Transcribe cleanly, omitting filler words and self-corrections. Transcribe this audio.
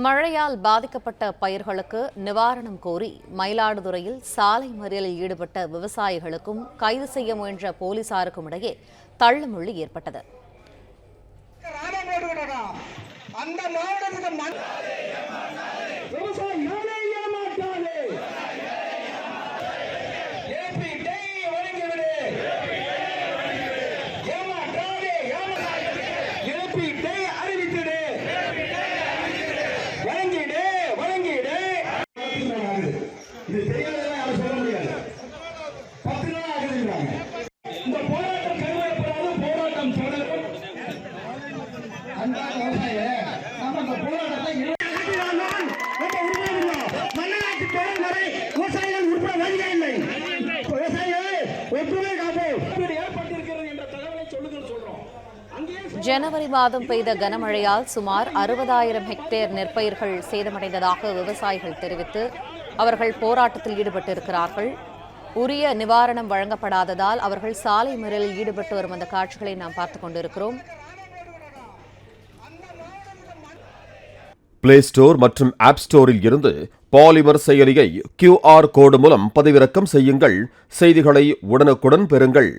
மழையால் பாதிக்கப்பட்ட பயிர்களுக்கு நிவாரணம் கோரி மயிலாடுதுறையில் சாலை மறியலில் ஈடுபட்ட விவசாயிகளுக்கும் கைது செய்ய முயன்ற போலீசாருக்கும் இடையே தள்ளுமுள்ளு ஏற்பட்டது. ஜனவரி மாதம் பெய்த கனமழையால் சுமார் 60,000 ஹெக்டேர் நெற்பயிர்கள் சேதமடைந்ததாக விவசாயிகள் தெரிவித்து அவர்கள் போராட்டத்தில் ஈடுபட்டிருக்கிறார்கள். உரிய நிவாரணம் வழங்கப்படாததால் அவர்கள் சாலை மறியலில் ஈடுபட்டு வரும் அந்த காட்சிகளை நாம் பார்த்துக் கொண்டிருக்கிறோம். பிளே ஸ்டோர் மற்றும் ஆப் ஸ்டோரில் இருந்து பாலிமர் செயலியை QR கோடு மூலம் பதிவிறக்கம் செய்யுங்கள். செய்திகளை உடனுக்குடன் பெறுங்கள்.